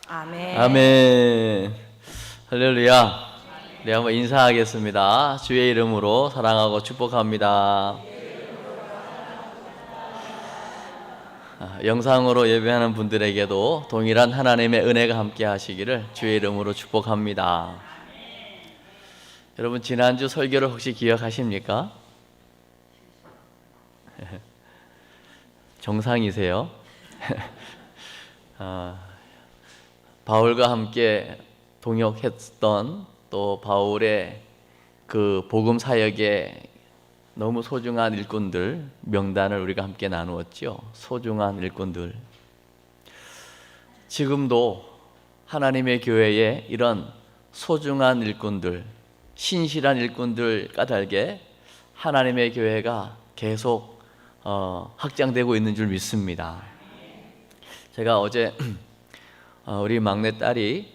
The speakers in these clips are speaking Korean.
아멘. 아멘. 할렐루야. 네, 한번 인사하겠습니다. 주의 이름으로 사랑하고 축복합니다. 영상으로 예배하는 분들에게도 동일한 하나님의 은혜가 함께 하시기를 주의 이름으로 축복합니다. 여러분, 지난주 설교를 혹시 기억하십니까? 정상이세요? 바울과 함께 동역했던 또 바울의 그 복음 사역에 너무 소중한 일꾼들 명단을 우리가 함께 나누었죠. 소중한 일꾼들. 지금도 하나님의 교회에 이런 소중한 일꾼들, 신실한 일꾼들 까닭에 하나님의 교회가 계속 확장되고 있는 줄 믿습니다. 제가 어제 우리 막내 딸이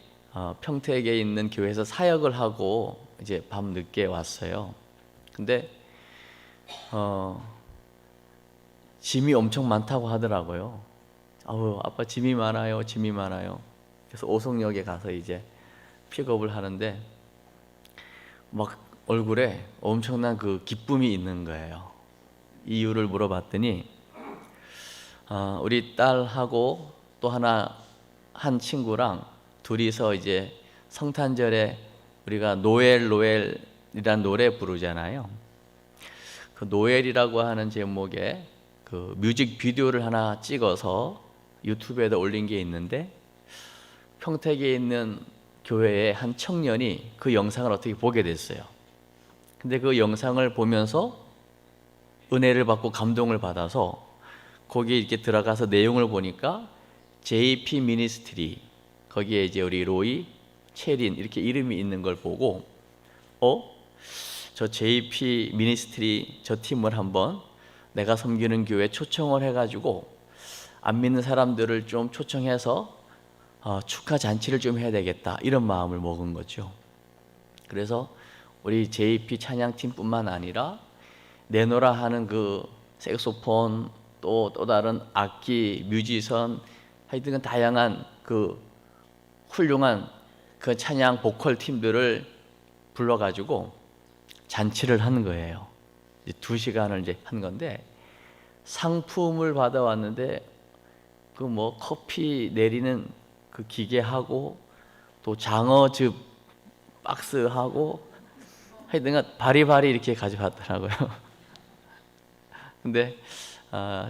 평택에 있는 교회에서 사역을 하고 이제 밤 늦게 왔어요. 근데 짐이 엄청 많다고 하더라고요. 아빠 짐이 많아요, 짐이 많아요. 그래서 오송역에 가서 이제 픽업을 하는데 막 얼굴에 엄청난 그 기쁨이 있는 거예요. 이유를 물어봤더니 우리 딸하고 또 한 친구랑 둘이서 이제 성탄절에 우리가 노엘이란 노래 부르잖아요. 그 노엘이라고 하는 제목의 그 뮤직비디오를 하나 찍어서 유튜브에다 올린 게 있는데, 평택에 있는 교회의 한 청년이 그 영상을 어떻게 보게 됐어요. 근데 그 영상을 보면서 은혜를 받고 감동을 받아서 거기에 이렇게 들어가서 내용을 보니까 JP 미니스트리, 거기에 이제 우리 로이, 체린 이렇게 이름이 있는 걸 보고 저 JP 미니스트리 저 팀을 한번 내가 섬기는 교회 초청을 해가지고 안 믿는 사람들을 좀 초청해서 축하 잔치를 좀 해야 되겠다, 이런 마음을 먹은 거죠. 그래서 우리 JP 찬양팀뿐만 아니라 내노라 하는 그 색소폰 또 다른 악기, 뮤지션, 하여튼 다양한 그 훌륭한 그 찬양 보컬 팀들을 불러가지고 잔치를 한 거예요. 이제 2시간을 이제 한 건데, 상품을 받아왔는데 그 뭐 커피 내리는 그 기계하고 또 장어즙 박스하고 하여튼 바리바리 이렇게 가져왔더라고요. 근데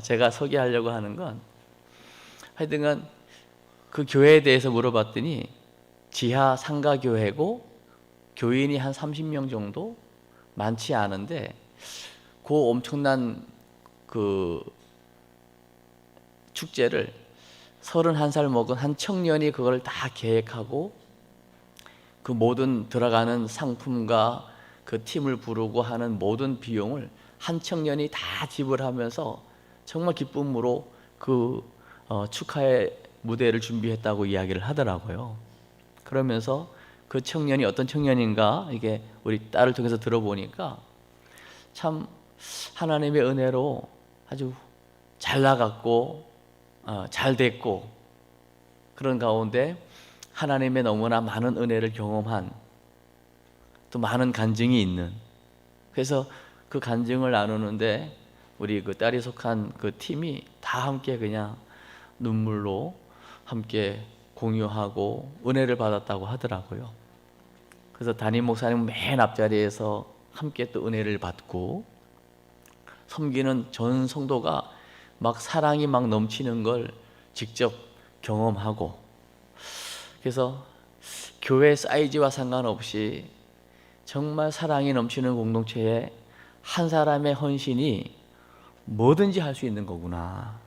제가 소개하려고 하는 건, 하여튼 그 교회에 대해서 물어봤더니 지하 상가 교회고 교인이 한 30명 정도, 많지 않은데 그 엄청난 그 축제를 31살 먹은 한 청년이 그걸 다 계획하고 그 모든 들어가는 상품과 그 팀을 부르고 하는 모든 비용을 한 청년이 다 지불하면서 정말 기쁨으로 그 축하의 무대를 준비했다고 이야기를 하더라고요. 그러면서 그 청년이 어떤 청년인가 이게 우리 딸을 통해서 들어보니까 참 하나님의 은혜로 아주 잘 나갔고 잘 됐고, 그런 가운데 하나님의 너무나 많은 은혜를 경험한 또 많은 간증이 있는, 그래서 그 간증을 나누는데 우리 그 딸이 속한 그 팀이 다 함께 그냥 눈물로 함께 공유하고 은혜를 받았다고 하더라고요. 그래서 담임 목사님은 맨 앞자리에서 함께 또 은혜를 받고, 섬기는 전 성도가 막 사랑이 막 넘치는 걸 직접 경험하고, 그래서 교회 사이즈와 상관없이 정말 사랑이 넘치는 공동체에 한 사람의 헌신이 뭐든지 할 수 있는 거구나.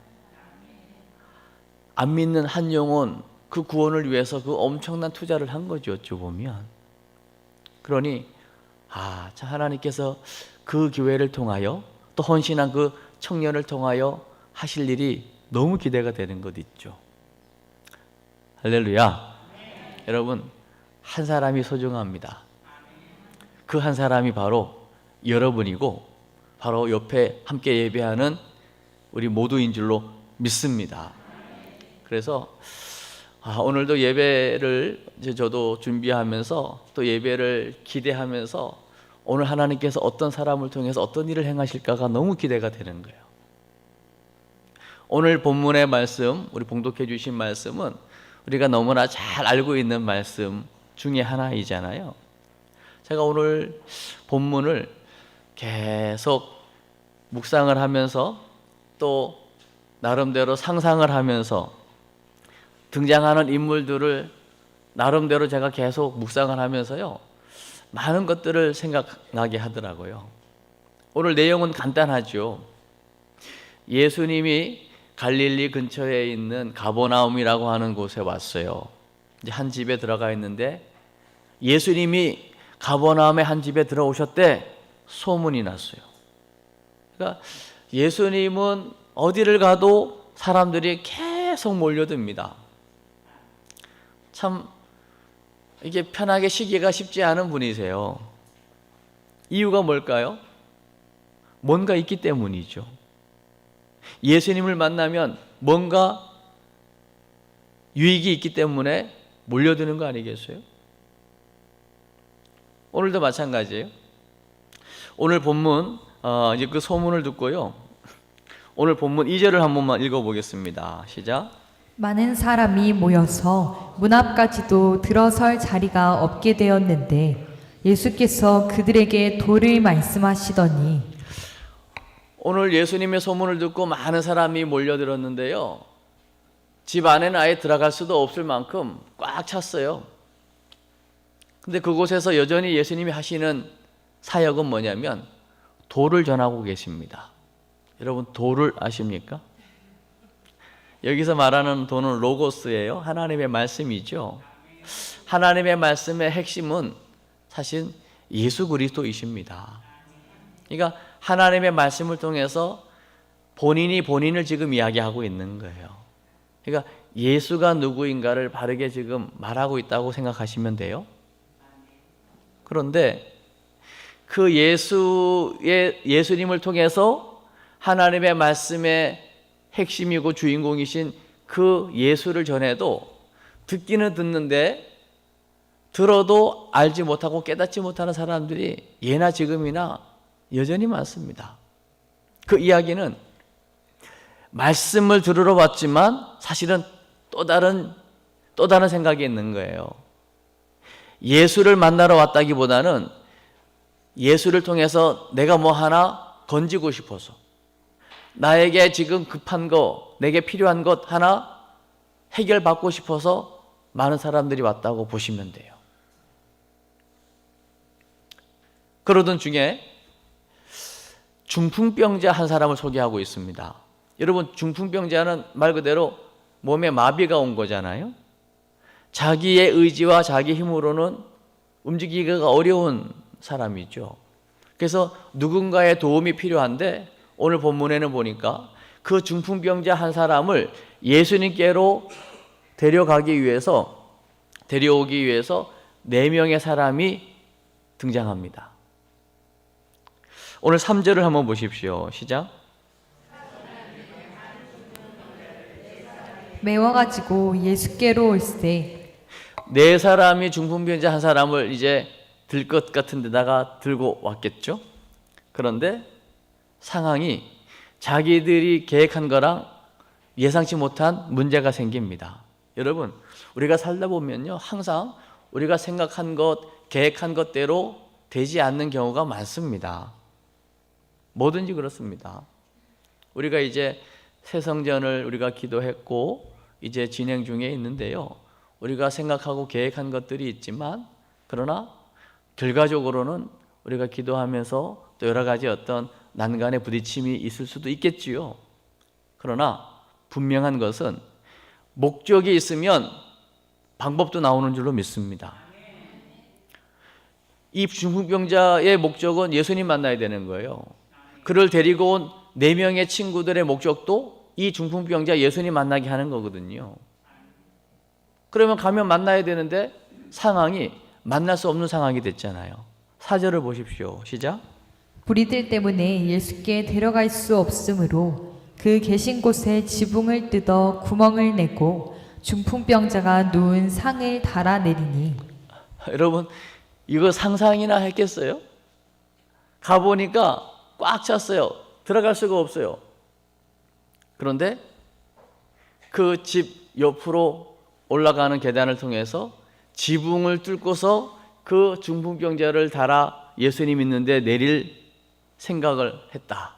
안 믿는 한 영혼 그 구원을 위해서 그 엄청난 투자를 한 거죠, 어찌 보면. 그러니 참 하나님께서 그 교회를 통하여 또 헌신한 그 청년을 통하여 하실 일이 너무 기대가 되는 것 있죠. 할렐루야. 여러분, 한 사람이 소중합니다. 그 한 사람이 바로 여러분이고 바로 옆에 함께 예배하는 우리 모두인 줄로 믿습니다. 그래서 오늘도 예배를 이제 저도 준비하면서 또 예배를 기대하면서 오늘 하나님께서 어떤 사람을 통해서 어떤 일을 행하실까가 너무 기대가 되는 거예요. 오늘 본문의 말씀, 우리 봉독해 주신 말씀은 우리가 너무나 잘 알고 있는 말씀 중에 하나이잖아요. 제가 오늘 본문을 계속 묵상을 하면서 또 나름대로 상상을 하면서 등장하는 인물들을 나름대로 제가 계속 묵상을 하면서요, 많은 것들을 생각나게 하더라고요. 오늘 내용은 간단하죠. 예수님이 갈릴리 근처에 있는 가버나움이라고 하는 곳에 왔어요. 이제 한 집에 들어가 있는데 예수님이 가버나움의 한 집에 들어오셨대 소문이 났어요. 그러니까 예수님은 어디를 가도 사람들이 계속 몰려듭니다. 참 이게 편하게 쉬기가 쉽지 않은 분이세요. 이유가 뭘까요? 뭔가 있기 때문이죠. 예수님을 만나면 뭔가 유익이 있기 때문에 몰려드는 거 아니겠어요? 오늘도 마찬가지예요. 오늘 본문 이제 그 소문을 듣고요, 오늘 본문 2절을 한 번만 읽어보겠습니다. 시작. 많은 사람이 모여서 문 앞까지도 들어설 자리가 없게 되었는데 예수께서 그들에게 도를 말씀하시더니. 오늘 예수님의 소문을 듣고 많은 사람이 몰려들었는데요, 집 안에는 아예 들어갈 수도 없을 만큼 꽉 찼어요. 근데 그곳에서 여전히 예수님이 하시는 사역은 뭐냐면 도를 전하고 계십니다. 여러분, 도를 아십니까? 여기서 말하는 도는 로고스예요. 하나님의 말씀이죠. 하나님의 말씀의 핵심은 사실 예수 그리스도이십니다. 그러니까 하나님의 말씀을 통해서 본인이 본인을 지금 이야기하고 있는 거예요. 그러니까 예수가 누구인가를 바르게 지금 말하고 있다고 생각하시면 돼요. 그런데 그 예수님을 통해서 하나님의 말씀의 핵심이고 주인공이신 그 예수를 전해도 듣기는 듣는데 들어도 알지 못하고 깨닫지 못하는 사람들이 예나 지금이나 여전히 많습니다. 그 이야기는 말씀을 들으러 왔지만 사실은 또 다른 생각이 있는 거예요. 예수를 만나러 왔다기보다는 예수를 통해서 내가 뭐 하나 건지고 싶어서, 나에게 지금 급한 거, 내게 필요한 것 하나 해결받고 싶어서 많은 사람들이 왔다고 보시면 돼요. 그러던 중에 중풍병자 한 사람을 소개하고 있습니다. 여러분, 중풍병자는 말 그대로 몸에 마비가 온 거잖아요. 자기의 의지와 자기 힘으로는 움직이기가 어려운 사람이죠. 그래서 누군가의 도움이 필요한데 오늘 본문에는 보니까 그 중풍병자 한 사람을 예수님께로 데려오기 위해서 4명의 사람이 등장합니다. 오늘 3절을 한번 보십시오. 시작. 메워가지고 예수께로 올세. 4사람이 중풍병자 한 사람을 이제 들 것 같은 데다가 들고 왔겠죠. 그런데 상황이 자기들이 계획한 거랑 예상치 못한 문제가 생깁니다. 여러분, 우리가 살다 보면요, 항상 우리가 생각한 것, 계획한 것대로 되지 않는 경우가 많습니다. 뭐든지 그렇습니다. 우리가 이제 새성전을 우리가 기도했고 이제 진행 중에 있는데요, 우리가 생각하고 계획한 것들이 있지만 그러나 결과적으로는 우리가 기도하면서 또 여러 가지 어떤 난간에 부딪힘이 있을 수도 있겠지요. 그러나 분명한 것은 목적이 있으면 방법도 나오는 줄로 믿습니다. 이 중풍병자의 목적은 예수님 만나야 되는 거예요. 그를 데리고 온 4명의 친구들의 목적도 이 중풍병자 예수님 만나게 하는 거거든요. 그러면 가면 만나야 되는데 상황이 만날 수 없는 상황이 됐잖아요. 4절을 보십시오. 시작. 무리들 때문에 예수께 데려갈 수 없으므로 그 계신 곳에 지붕을 뜯어 구멍을 내고 중풍병자가 누운 상을 달아내리니 여러분 이거 상상이나 했겠어요? 가보니까 꽉 찼어요. 들어갈 수가 없어요. 그런데 그 집 옆으로 올라가는 계단을 통해서 지붕을 뚫고서 그 중풍병자를 달아 예수님 있는데 내릴 생각을 했다.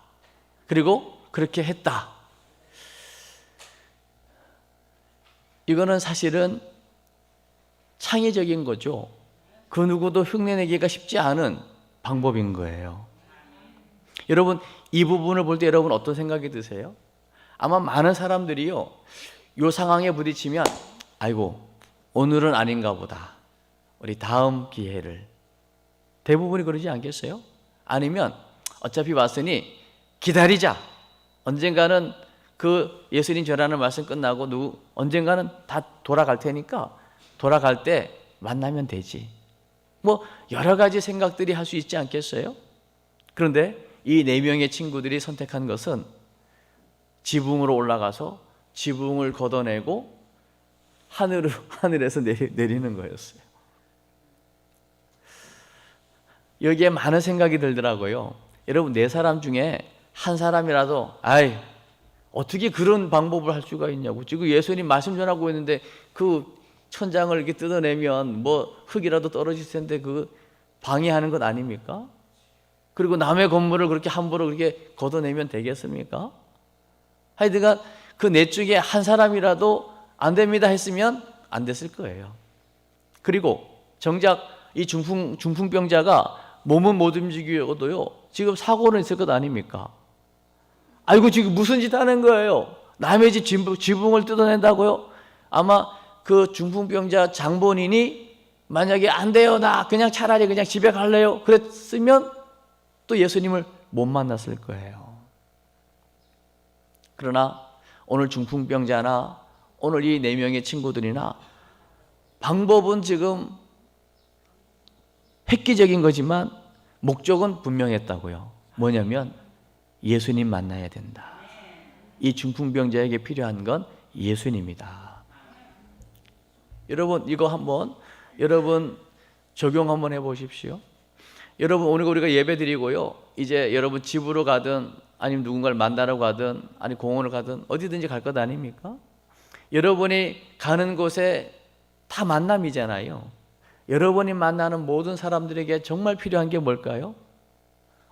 그리고 그렇게 했다. 이거는 사실은 창의적인 거죠. 그 누구도 흉내내기가 쉽지 않은 방법인 거예요. 여러분 이 부분을 볼 때 여러분 어떤 생각이 드세요? 아마 많은 사람들이요 이 상황에 부딪히면 아이고 오늘은 아닌가 보다, 우리 다음 기회를, 대부분이 그러지 않겠어요? 아니면 어차피 왔으니 기다리자, 언젠가는 그 예수님 전하는 말씀 끝나고 언젠가는 다 돌아갈 테니까 돌아갈 때 만나면 되지, 뭐 여러 가지 생각들이 할 수 있지 않겠어요? 그런데 이 4명의 친구들이 선택한 것은 지붕으로 올라가서 지붕을 걷어내고 하늘에서 내리는 거였어요. 여기에 많은 생각이 들더라고요. 여러분 4사람 중에 한 사람이라도 어떻게 그런 방법을 할 수가 있냐고, 지금 예수님 말씀 전하고 있는데 그 천장을 이렇게 뜯어내면 뭐 흙이라도 떨어질 텐데 그 방해하는 것 아닙니까? 그리고 남의 건물을 그렇게 함부로 그렇게 걷어내면 되겠습니까? 하여튼간 그 4 중에 한 사람이라도 안 됩니다 했으면 안 됐을 거예요. 그리고 정작 이 중풍병자가 몸은 못 움직여도요 지금 사고는 있을 것 아닙니까? 아이고 지금 무슨 짓 하는 거예요? 남의 집 지붕을 뜯어낸다고요? 아마 그 중풍병자 장본인이 만약에 안 돼요, 나 그냥 차라리 그냥 집에 갈래요, 그랬으면 또 예수님을 못 만났을 거예요. 그러나 오늘 중풍병자나 오늘 이 4명의 친구들이나 방법은 지금 획기적인 거지만 목적은 분명했다고요. 뭐냐면 예수님 만나야 된다. 이 중풍병자에게 필요한 건 예수님이다. 여러분 이거 한번 여러분 적용 한번 해보십시오. 여러분 오늘 우리가 예배 드리고요, 이제 여러분 집으로 가든 아니면 누군가를 만나러 가든 아니 공원을 가든 어디든지 갈 것 아닙니까? 여러분이 가는 곳에 다 만남이잖아요. 여러분이 만나는 모든 사람들에게 정말 필요한 게 뭘까요?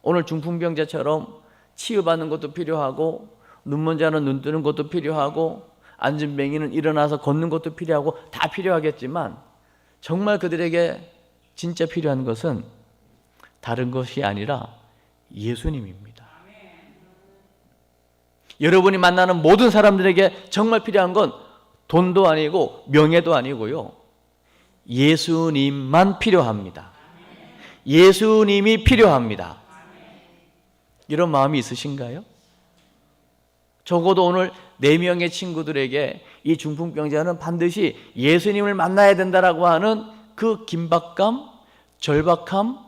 오늘 중풍병자처럼 치유받는 것도 필요하고, 눈먼 자는 눈 뜨는 것도 필요하고, 앉은 뱅이는 일어나서 걷는 것도 필요하고, 다 필요하겠지만 정말 그들에게 진짜 필요한 것은 다른 것이 아니라 예수님입니다. 여러분이 만나는 모든 사람들에게 정말 필요한 건 돈도 아니고 명예도 아니고요, 예수님만 필요합니다. 예수님이 필요합니다. 이런 마음이 있으신가요? 적어도 오늘 4명의 친구들에게 이 중풍병자는 반드시 예수님을 만나야 된다라고 하는 그 긴박감, 절박함,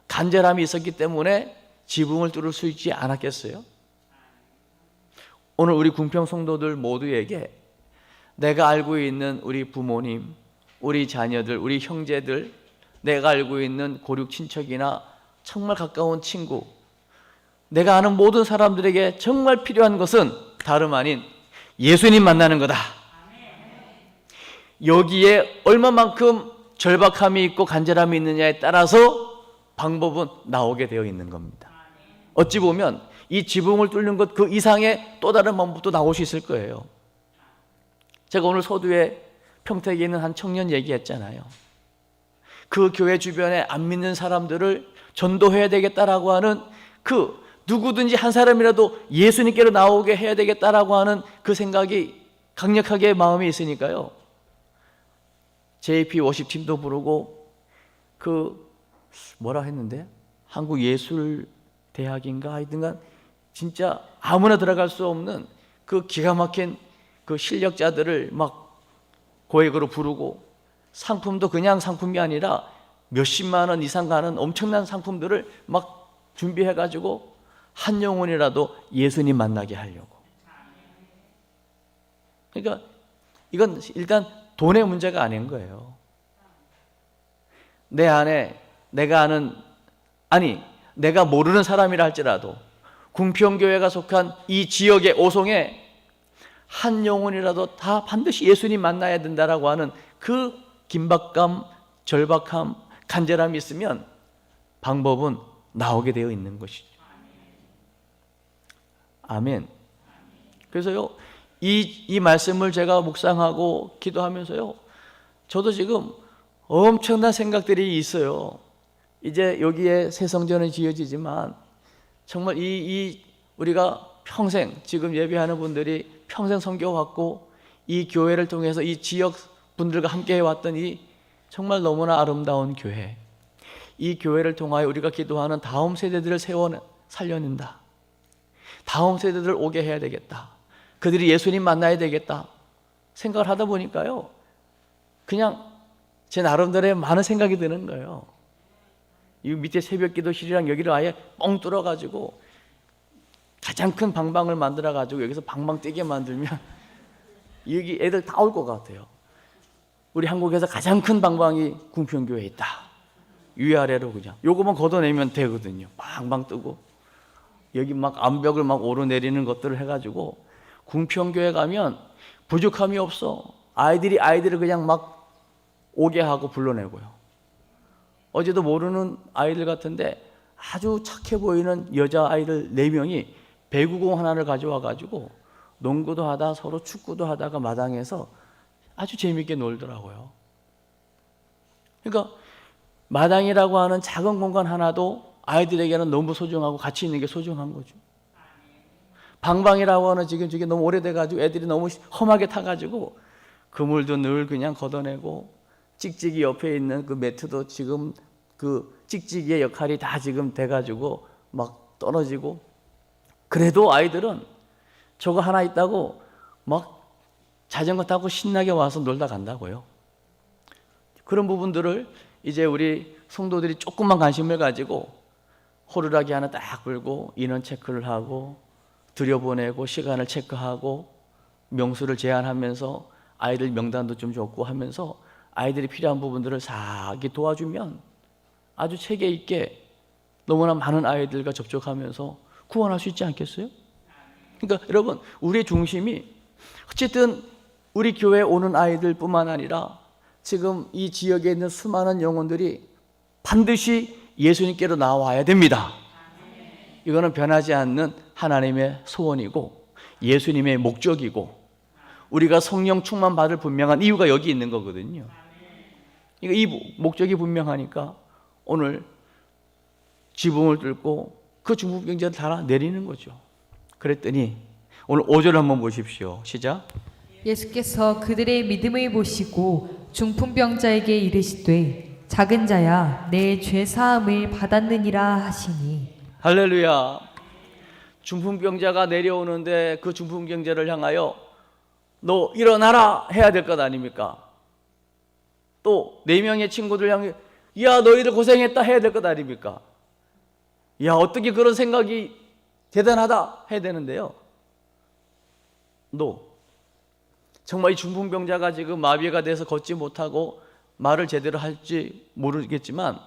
간절함이 있었기 때문에 지붕을 뚫을 수 있지 않았겠어요? 오늘 우리 궁평 성도들 모두에게 내가 알고 있는 우리 부모님, 우리 자녀들, 우리 형제들, 내가 알고 있는 고륙 친척이나 정말 가까운 친구, 내가 아는 모든 사람들에게 정말 필요한 것은 다름 아닌 예수님 만나는 거다. 여기에 얼마만큼 절박함이 있고 간절함이 있느냐에 따라서 방법은 나오게 되어 있는 겁니다. 어찌 보면 이 지붕을 뚫는 것 그 이상의 또 다른 방법도 나올 수 있을 거예요. 제가 오늘 서두에 평택에 있는 한 청년 얘기했잖아요. 그 교회 주변에 안 믿는 사람들을 전도해야 되겠다라고 하는 그 누구든지 한 사람이라도 예수님께로 나오게 해야 되겠다라고 하는 그 생각이 강력하게 마음에 있으니까요, JP 워십팀도 부르고 그 뭐라 했는데 한국예술대학인가 하여튼간 진짜 아무나 들어갈 수 없는 그 기가 막힌 그 실력자들을 막 고액으로 부르고, 상품도 그냥 상품이 아니라 몇십만 원 이상 가는 엄청난 상품들을 막 준비해가지고 한 영혼이라도 예수님 만나게 하려고. 그러니까 이건 일단 돈의 문제가 아닌 거예요. 내 안에 내가 아는, 아니 내가 모르는 사람이라 할지라도 궁평교회가 속한 이 지역의 오송에 한 영혼이라도 다 반드시 예수님 만나야 된다라고 하는 그 긴박감, 절박함, 간절함이 있으면 방법은 나오게 되어 있는 것이죠. 아멘. 그래서요, 이 말씀을 제가 묵상하고 기도하면서요, 저도 지금 엄청난 생각들이 있어요. 이제 여기에 새 성전은 지어지지만 정말 우리가 평생 지금 예배하는 분들이 평생 섬겨왔고 이 교회를 통해서 이 지역 분들과 함께 해왔던 이 정말 너무나 아름다운 교회, 이 교회를 통하여 우리가 기도하는 다음 세대들을 살려낸다. 다음 세대들 오게 해야 되겠다. 그들이 예수님 만나야 되겠다 생각을 하다 보니까요, 그냥 제 나름대로의 많은 생각이 드는 거예요. 이 밑에 새벽 기도실이랑 여기를 아예 뻥 뚫어가지고 가장 큰 방방을 만들어가지고 여기서 방방 뛰게 만들면 여기 애들 다 올 것 같아요. 우리 한국에서 가장 큰 방방이 궁평교회에 있다. 위아래로 그냥 요거만 걷어내면 되거든요. 방방 뜨고 여기 막 암벽을 막 오르내리는 것들을 해가지고 궁평교회 가면 부족함이 없어. 아이들을 그냥 막 오게 하고 불러내고요. 어제도 모르는 아이들 같은데 아주 착해 보이는 여자아이들 4명이 배구공 하나를 가져와 가지고 농구도 하다 서로 축구도 하다가 마당에서 아주 재미있게 놀더라고요. 그러니까 마당이라고 하는 작은 공간 하나도 아이들에게는 너무 소중하고 가치 있는 게 소중한 거죠. 방방이라고 하는 지금 저게 너무 오래돼 가지고 애들이 너무 험하게 타 가지고 그물도 늘 그냥 걷어내고 찍찍이 옆에 있는 그 매트도 지금 그 찍찍이의 역할이 다 지금 돼 가지고 막 떨어지고, 그래도 아이들은 저거 하나 있다고 막 자전거 타고 신나게 와서 놀다 간다고요. 그런 부분들을 이제 우리 성도들이 조금만 관심을 가지고 호루라기 하나 딱 불고 인원 체크를 하고 들여보내고 시간을 체크하고 명수를 제한하면서 아이들 명단도 좀 줬고 하면서 아이들이 필요한 부분들을 싹 도와주면 아주 체계 있게 너무나 많은 아이들과 접촉하면서 구원할 수 있지 않겠어요? 그러니까 여러분, 우리의 중심이 어쨌든 우리 교회에 오는 아이들뿐만 아니라 지금 이 지역에 있는 수많은 영혼들이 반드시 예수님께로 나와야 됩니다. 이거는 변하지 않는 하나님의 소원이고 예수님의 목적이고 우리가 성령 충만 받을 분명한 이유가 여기 있는 거거든요. 그러니까 이 목적이 분명하니까 오늘 지붕을 뚫고 그 중풍 병자를 달아 내리는 거죠. 그랬더니 오늘 5절 한번 보십시오. 시작. 예수께서 그들의 믿음을 보시고 중풍병자에게 이르시되 작은 자야 내 죄 사함을 받았느니라 하시니. 할렐루야. 중풍병자가 내려오는데 그 중풍병자를 향하여 너 일어나라 해야 될 것 아닙니까? 또 4명의 친구들 향해 야 너희들 고생했다 해야 될 것 아닙니까? 야 어떻게 그런 생각이 대단하다 해야 되는데요. 너 정말 이 중풍병자가 지금 마비가 돼서 걷지 못하고 말을 제대로 할지 모르겠지만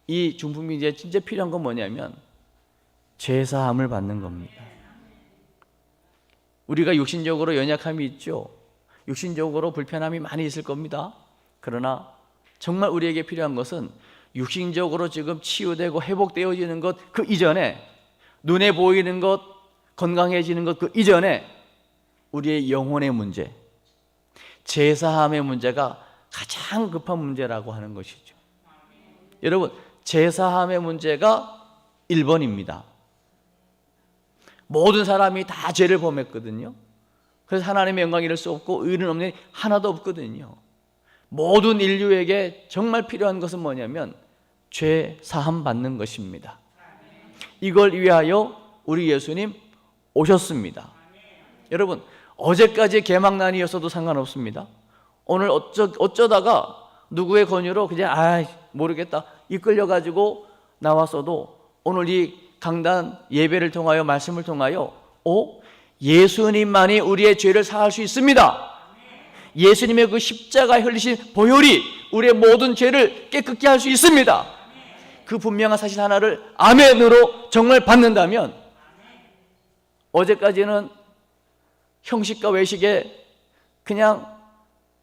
이 중풍병자에 진짜 필요한 건 뭐냐면 죄사함을 받는 겁니다. 우리가 육신적으로 연약함이 있죠. 육신적으로 불편함이 많이 있을 겁니다. 그러나 정말 우리에게 필요한 것은 육신적으로 지금 치유되고 회복되어지는 것 그 이전에, 눈에 보이는 것, 건강해지는 것 그 이전에 우리의 영혼의 문제, 죄사함의 문제가 가장 급한 문제라고 하는 것이죠. 여러분, 죄사함의 문제가 1번입니다. 모든 사람이 다 죄를 범했거든요. 그래서 하나님의 영광 이룰 수 없고 의는 없는 일이 하나도 없거든요. 모든 인류에게 정말 필요한 것은 뭐냐면 죄 사함 받는 것입니다. 이걸 위하여 우리 예수님 오셨습니다. 여러분, 어제까지 개막난이었어도 상관없습니다. 오늘 어쩌다가 누구의 권유로 그냥 모르겠다 이끌려가지고 나왔어도 오늘 이 강단 예배를 통하여 말씀을 통하여 예수님만이 우리의 죄를 사할 수 있습니다. 예수님의 그 십자가에 흘리신 보혈이 우리의 모든 죄를 깨끗게 할 수 있습니다. 그 분명한 사실 하나를 아멘으로 정말 받는다면, 어제까지는 형식과 외식에 그냥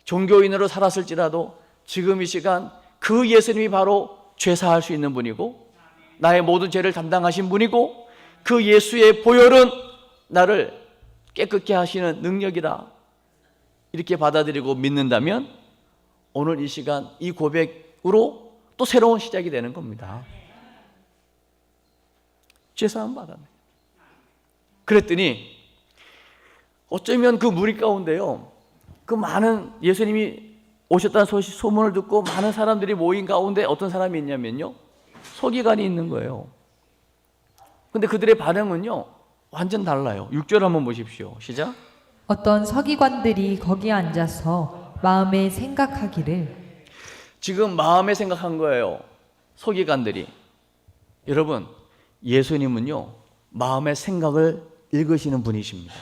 종교인으로 살았을지라도 지금 이 시간 그 예수님이 바로 죄 사할 수 있는 분이고 나의 모든 죄를 담당하신 분이고 그 예수의 보혈은 나를 깨끗게 하시는 능력이다, 이렇게 받아들이고 믿는다면 오늘 이 시간 이 고백으로 또 새로운 시작이 되는 겁니다. 죄사함 받았네. 그랬더니 어쩌면 그 무리 가운데요, 그 많은 예수님이 오셨다는 소문을 듣고 많은 사람들이 모인 가운데 어떤 사람이 있냐면요, 서기관이 있는 거예요. 근데 그들의 반응은요 완전 달라요. 6절 한번 보십시오. 시작. 어떤 서기관들이 거기 앉아서 마음에 생각하기를. 지금 마음에 생각한 거예요, 서기관들이. 여러분, 예수님은요 마음의 생각을 읽으시는 분이십니다.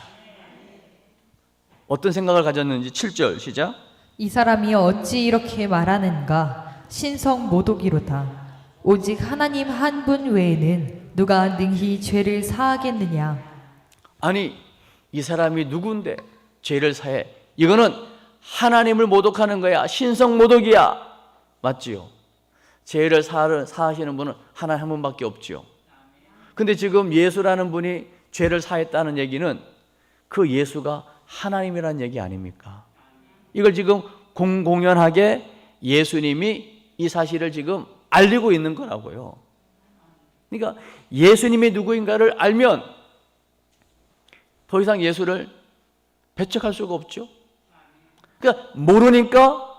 어떤 생각을 가졌는지 7절 시작. 이 사람이 어찌 이렇게 말하는가? 신성 모독이로다. 오직 하나님 한 분 외에는 누가 능히 죄를 사하겠느냐? 아니, 이 사람이 누군데 죄를 사해? 이거는 하나님을 모독하는 거야. 신성 모독이야. 맞지요? 죄를 사하시는 분은 하나님 한 분밖에 없지요. 근데 지금 예수라는 분이 죄를 사했다는 얘기는 그 예수가 하나님이라는 얘기 아닙니까? 이걸 지금 공공연하게 예수님이 이 사실을 지금 알리고 있는 거라고요. 그러니까 예수님이 누구인가를 알면 더 이상 예수를 배척할 수가 없죠. 그러니까 모르니까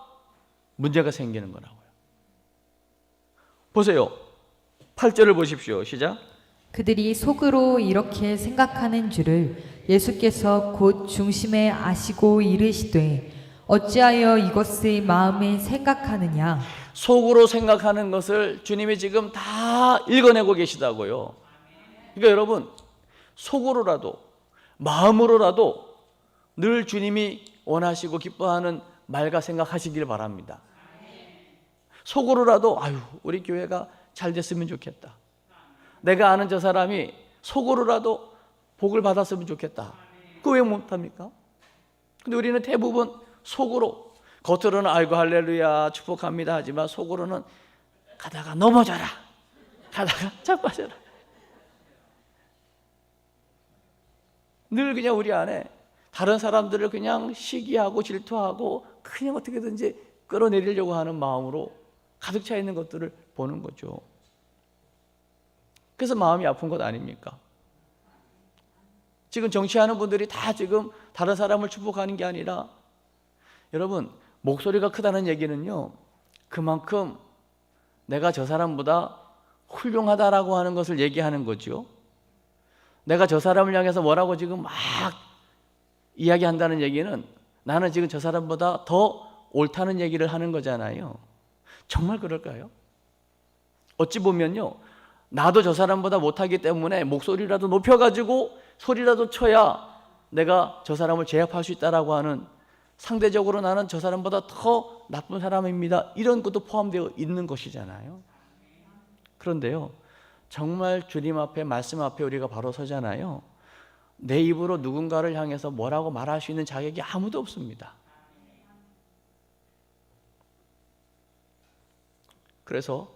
문제가 생기는 거라고요. 보세요. 8절을 보십시오. 시작. 그들이 속으로 이렇게 생각하는 줄을 예수께서 곧 중심에 아시고 이르시되 어찌하여 이것을 마음에 생각하느냐? 속으로 생각하는 것을 주님이 지금 다 읽어내고 계시다고요. 그러니까 여러분, 속으로라도 마음으로라도 늘 주님이 원하시고 기뻐하는 말과 생각하시길 바랍니다. 속으로라도 아유, 우리 교회가 잘 됐으면 좋겠다. 내가 아는 저 사람이 속으로라도 복을 받았으면 좋겠다. 그거 왜 못합니까? 근데 우리는 대부분 속으로, 겉으로는 아이고 할렐루야 축복합니다 하지만 속으로는 가다가 넘어져라, 가다가 자빠져라. 늘 그냥 우리 안에 다른 사람들을 그냥 시기하고 질투하고 그냥 어떻게든지 끌어내리려고 하는 마음으로 가득 차 있는 것들을 보는 거죠. 그래서 마음이 아픈 것 아닙니까? 지금 정치하는 분들이 다 지금 다른 사람을 축복하는 게 아니라, 여러분, 목소리가 크다는 얘기는요 그만큼 내가 저 사람보다 훌륭하다라고 하는 것을 얘기하는 거죠. 내가 저 사람을 향해서 뭐라고 지금 막 이야기한다는 얘기는 나는 지금 저 사람보다 더 옳다는 얘기를 하는 거잖아요. 정말 그럴까요? 어찌 보면요, 나도 저 사람보다 못하기 때문에 목소리라도 높여가지고 소리라도 쳐야 내가 저 사람을 제압할 수 있다라고 하는, 상대적으로 나는 저 사람보다 더 나쁜 사람입니다, 이런 것도 포함되어 있는 것이잖아요. 그런데요, 정말 주님 앞에, 말씀 앞에 우리가 바로 서잖아요. 내 입으로 누군가를 향해서 뭐라고 말할 수 있는 자격이 아무도 없습니다. 그래서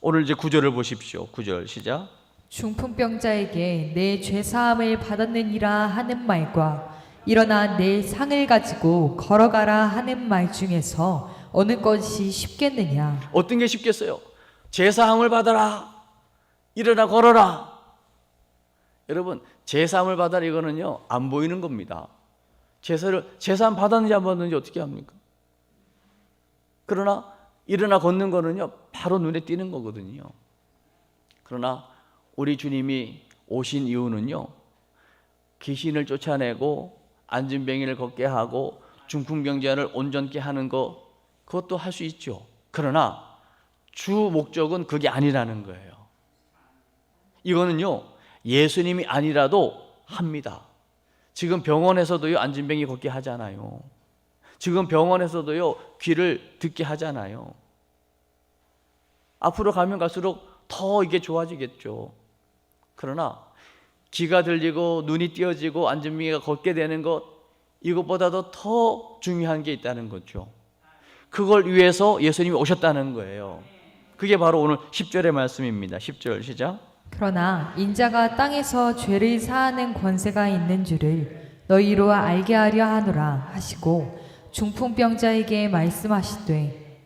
오늘 이제 9절을 보십시오. 9절 시작. 중풍병자에게 내 죄사함을 받았느니라 하는 말과 일어나 내 상을 가지고 걸어가라 하는 말 중에서 어느 것이 쉽겠느냐? 어떤 게 쉽겠어요? 죄사함을 받아라, 일어나 걸어라. 여러분, 죄사함을 받아라 이거는요 안 보이는 겁니다. 죄사함 받았는지 안 받았는지 어떻게 합니까? 그러나 일어나 걷는 거는요 바로 눈에 띄는 거거든요. 그러나 우리 주님이 오신 이유는요, 귀신을 쫓아내고 안진뱅이를 걷게 하고 중풍병자를 온전케 하는 거, 그것도 할 수 있죠. 그러나 주 목적은 그게 아니라는 거예요. 이거는요 예수님이 아니라도 합니다. 지금 병원에서도요 안진뱅이 걷게 하잖아요. 지금 병원에서도요, 귀를 듣게 하잖아요. 앞으로 가면 갈수록 더 이게 좋아지겠죠. 그러나 귀가 들리고 눈이 띄어지고 안전뱅이가 걷게 되는 것, 이것보다도 더 중요한 게 있다는 거죠. 그걸 위해서 예수님이 오셨다는 거예요. 그게 바로 오늘 10절의 말씀입니다. 10절 시작. 그러나 인자가 땅에서 죄를 사하는 권세가 있는 줄을 너희로 알게 하려 하노라 하시고 중풍병자에게 말씀하시되.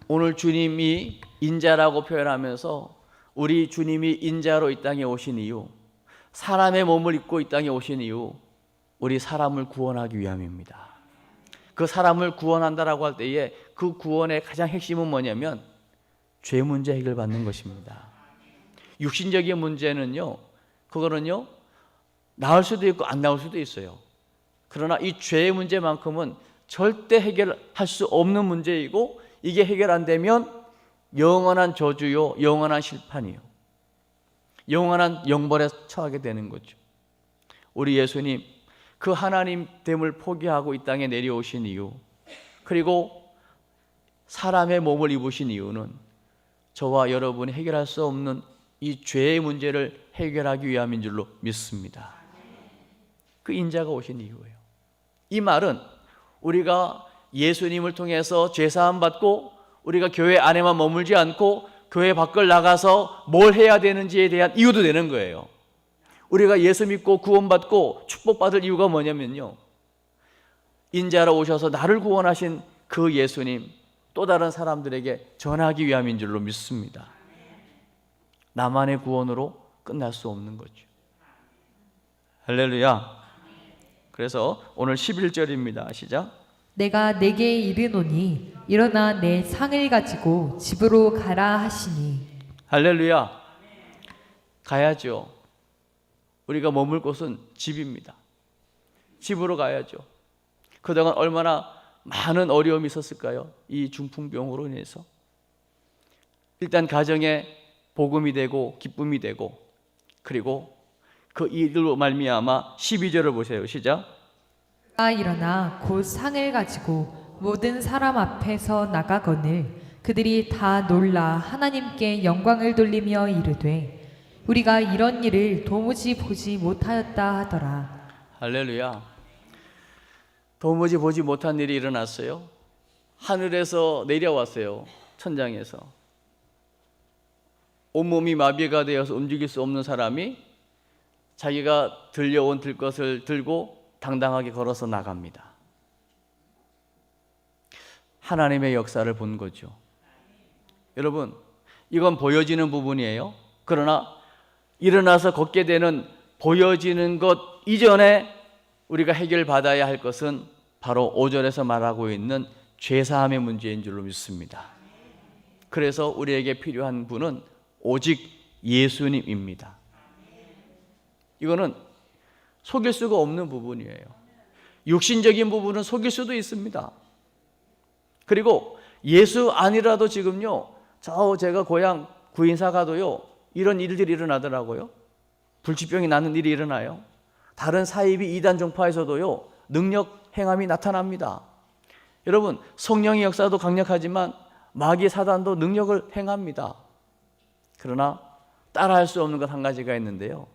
오늘 주님이 인자라고 표현하면서 우리 주님이 인자로 이 땅에 오신 이유, 사람의 몸을 입고 이 땅에 오신 이유, 우리 사람을 구원하기 위함입니다. 그 사람을 구원한다라고 할 때에 그 구원의 가장 핵심은 뭐냐면 죄 문제 해결받는 것입니다. 육신적인 문제는요, 그거는요, 나을 수도 있고 안 나을 수도 있어요. 그러나 이 죄의 문제만큼은 절대 해결할 수 없는 문제이고, 이게 해결 안 되면 영원한 저주요, 영원한 실판이요, 영원한 영벌에 처하게 되는 거죠. 우리 예수님, 그 하나님됨을 포기하고 이 땅에 내려오신 이유, 그리고 사람의 몸을 입으신 이유는 저와 여러분이 해결할 수 없는 이 죄의 문제를 해결하기 위함인 줄로 믿습니다. 그 인자가 오신 이유예요. 이 말은 우리가 예수님을 통해서 죄사함 받고 우리가 교회 안에만 머물지 않고 교회 밖을 나가서 뭘 해야 되는지에 대한 이유도 되는 거예요. 우리가 예수 믿고 구원받고 축복받을 이유가 뭐냐면요, 인자로 오셔서 나를 구원하신 그 예수님 또 다른 사람들에게 전하기 위함인 줄로 믿습니다. 나만의 구원으로 끝날 수 없는 거죠. 할렐루야. 그래서 오늘 11절입니다. 시작. 내가 내게 이르노니 일어나 내 상을 가지고 집으로 가라 하시니. 할렐루야. 가야죠. 우리가 머물 곳은 집입니다. 집으로 가야죠. 그동안 얼마나 많은 어려움이 있었을까요? 이 중풍병으로 인해서. 일단 가정에 복음이 되고 기쁨이 되고, 그리고 그 일로 말미암아 12절을 보세요. 시작. 내가 일어나 곧 상을 가지고 모든 사람 앞에서 나가거늘 그들이 다 놀라 하나님께 영광을 돌리며 이르되 우리가 이런 일을 도무지 보지 못하였다 하더라. 할렐루야. 도무지 보지 못한 일이 일어났어요. 하늘에서 내려왔어요. 천장에서. 온몸이 마비가 되어서 움직일 수 없는 사람이 자기가 들려온 들것을 들고 당당하게 걸어서 나갑니다. 하나님의 역사를 본 거죠. 여러분, 이건 보여지는 부분이에요. 그러나 일어나서 걷게 되는 보여지는 것 이전에 우리가 해결받아야 할 것은 바로 5절에서 말하고 있는 죄사함의 문제인 줄로 믿습니다. 그래서 우리에게 필요한 분은 오직 예수님입니다. 이거는 속일 수가 없는 부분이에요. 육신적인 부분은 속일 수도 있습니다. 그리고 예수 아니라도 지금요, 제가 고향 구인사 가도요, 이런 일들이 일어나더라고요. 불치병이 나는 일이 일어나요. 다른 사이비 이단 종파에서도요, 능력 행함이 나타납니다. 여러분, 성령의 역사도 강력하지만 마귀 사단도 능력을 행합니다. 그러나 따라할 수 없는 것 한 가지가 있는데요,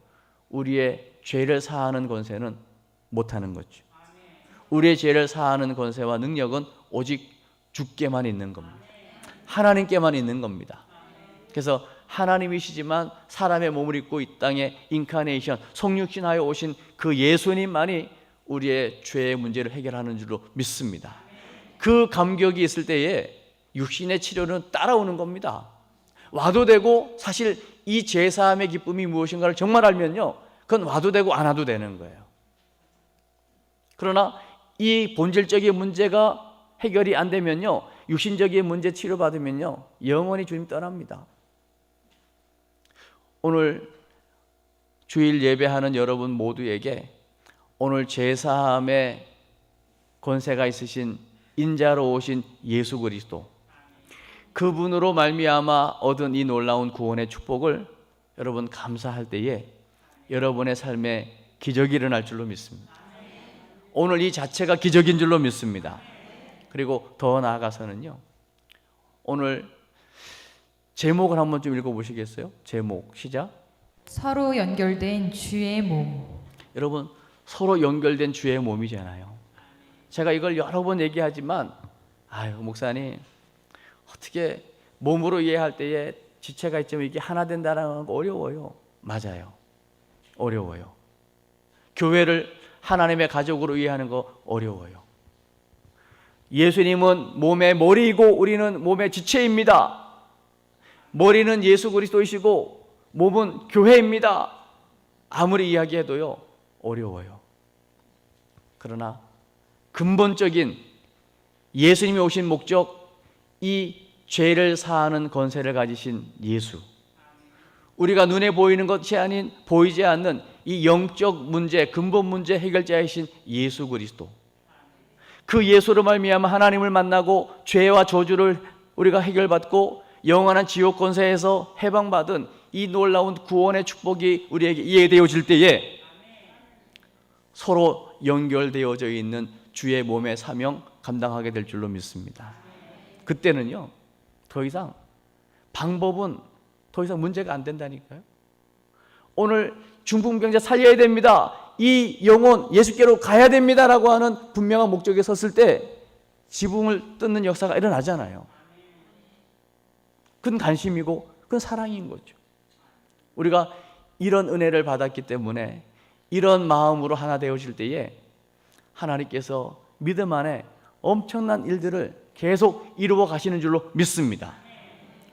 우리의 죄를 사하는 권세는 못하는 거죠. 우리의 죄를 사하는 권세와 능력은 오직 주께만 있는 겁니다. 하나님께만 있는 겁니다. 그래서 하나님이시지만 사람의 몸을 입고 이 땅에 인카네이션, 성육신하여 오신 그 예수님만이 우리의 죄의 문제를 해결하는 줄로 믿습니다. 그 감격이 있을 때에 육신의 치료는 따라오는 겁니다. 와도 되고, 사실 이 죄사함의 기쁨이 무엇인가를 정말 알면요, 그건 와도 되고 안 와도 되는 거예요. 그러나 이 본질적인 문제가 해결이 안 되면요, 육신적인 문제 치료받으면요, 영원히 주님 떠납니다. 오늘 주일 예배하는 여러분 모두에게 오늘 죄사함의 권세가 있으신 인자로 오신 예수 그리스도, 그분으로 말미암아 얻은 이 놀라운 구원의 축복을 여러분 감사할 때에 여러분의 삶에 기적이 일어날 줄로 믿습니다. 오늘 이 자체가 기적인 줄로 믿습니다. 그리고 더 나아가서는요, 오늘 제목을 한번 좀 읽어보시겠어요? 제목 시작. 서로 연결된 주의 몸. 여러분, 서로 연결된 주의 몸이잖아요. 제가 이걸 여러 번 얘기하지만 아유 목사님, 어떻게 몸으로 이해할 때에 지체가 있지만 이게 하나 된다는 거 어려워요. 맞아요, 어려워요. 교회를 하나님의 가족으로 이해하는 거 어려워요. 예수님은 몸의 머리이고 우리는 몸의 지체입니다. 머리는 예수 그리스도이시고 몸은 교회입니다. 아무리 이야기해도요 어려워요. 그러나 근본적인 예수님이 오신 목적, 이 죄를 사하는 권세를 가지신 예수, 우리가 눈에 보이는 것이 아닌 보이지 않는 이 영적 문제, 근본 문제 해결자이신 예수 그리스도, 그 예수로 말미암아 하나님을 만나고 죄와 저주를 우리가 해결받고 영원한 지옥 권세에서 해방받은 이 놀라운 구원의 축복이 우리에게 이해되어질 때에 서로 연결되어져 있는 주의 몸의 사명 감당하게 될 줄로 믿습니다. 그때는요 더 이상 방법은 더 이상 문제가 안 된다니까요. 오늘 중풍병자 살려야 됩니다, 이 영혼 예수께로 가야 됩니다라고 하는 분명한 목적에 섰을 때 지붕을 뜯는 역사가 일어나잖아요. 그건 관심이고 그건 사랑인 거죠. 우리가 이런 은혜를 받았기 때문에 이런 마음으로 하나 되어질 때에 하나님께서 믿음 안에 엄청난 일들을 계속 이루어 가시는 줄로 믿습니다.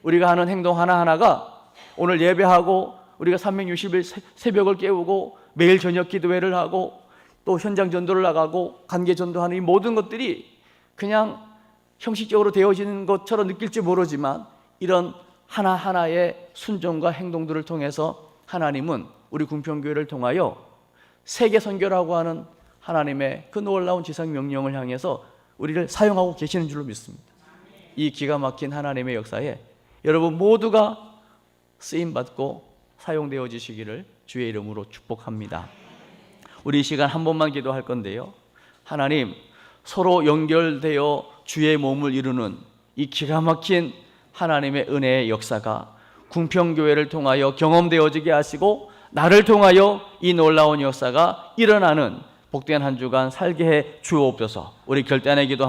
우리가 하는 행동 하나하나가 오늘 예배하고 우리가 360일 새벽을 깨우고 매일 저녁 기도회를 하고 또 현장 전도를 나가고 관계 전도하는 이 모든 것들이 그냥 형식적으로 되어지는 것처럼 느낄지 모르지만 이런 하나하나의 순종과 행동들을 통해서 하나님은 우리 궁평교회를 통하여 세계 선교라고 하는 하나님의 그 놀라운 지상 명령을 향해서 우리를 사용하고 계시는 줄로 믿습니다. 이 기가 막힌 하나님의 역사에 여러분 모두가 쓰임받고 사용되어지시기를 주의 이름으로 축복합니다. 우리 이 시간 한 번만 기도할 건데요, 하나님, 서로 연결되어 주의 몸을 이루는 이 기가 막힌 하나님의 은혜의 역사가 궁평교회를 통하여 경험되어지게 하시고 나를 통하여 이 놀라운 역사가 일어나는 복된 한 주간 살게 해 주옵소서. 우리 결단의 기도